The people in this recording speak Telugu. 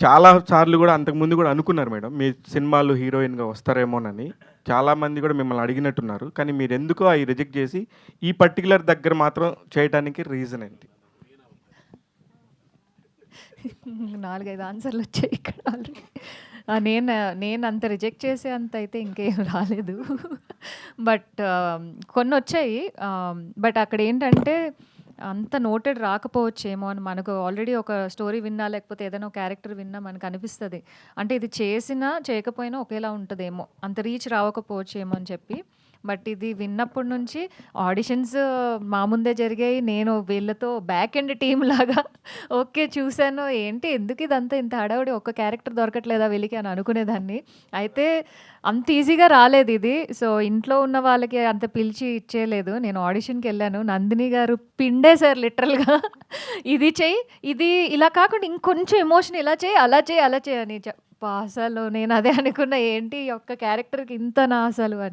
చాలా సార్లు గూడా అంతకుముందు గూడా అనుకున్నారు మేడం. మీ సినిమాలో హీరోయిన్‌గా వస్తారేమోనని. చాలామంది గూడా మిమ్మల్ని అడిగినట్టున్నారు. కానీ మీరెందుకో అయి రిజెక్ట్ జేసి, ఈ పర్టిక్యులర్ దగ్గర మాత్రం చేయటానికి రీజన్ ఏంటి? 4, 5 ఆన్సర్‌లొచ్చాయి ఇక్కడ ఆల్రెడీ. నేనంత రిజెక్ట్ చేసే అంత అయితే ఇంకేం రాలేదు. బట్ కొన్నొచ్చాయి. బట్ అక్కడేంటంటే అంత నోటెడ్ రాకపోవచ్చేమో అని మనకు ఆల్రెడీ ఒక స్టోరీ విన్నా, లేకపోతే ఏదైనా ఒక క్యారెక్టర్ విన్నా మనకనిపిస్తది. అంటే ఇది చేసినా, చేయకపోయినా ఒకేలా ఉంటదేమో. అంత రీచ్ రావకపోవచ్చేమో అని చెప్పి. బట్ ఇది విన్నప్పటి నుంచి ఆడిషన్స్ మా ముందే జరిగాయి. నేను వీళ్ళతో బ్యాక్ ఎండ్ టీమ్ లాగా ఓకే చూసాను. ఏంటి ఎందుకు ఇదంతా ఇంత హడావుడి, ఒక్క క్యారెక్టర్ దొరకట్లేదా వీళ్ళకి అని అనుకునేదాన్ని. అయితే అంత ఈజీగా రాలేదిది. సో, ఇంట్లో ఉన్న వాళ్ళకి అంత పిలిచి ఇచ్చేయలేదు. నేను ఆడిషన్‌కెళ్ళాను. నందిని గారు పిండేశారు లిటరల్‌గా. ఇది చెయ్యి, ఇది ఇలా కాకుండా ఇంకొంచెం ఎమోషన్ ఇలా చెయ్యి, అలా చెయ్యి, అలా చెయ్యి అని. అసలు నేనదే అనుకున్నా ఏంటి ఈ ఒక్క క్యారెక్టర్‌కి ఇంతనా అసలు అని.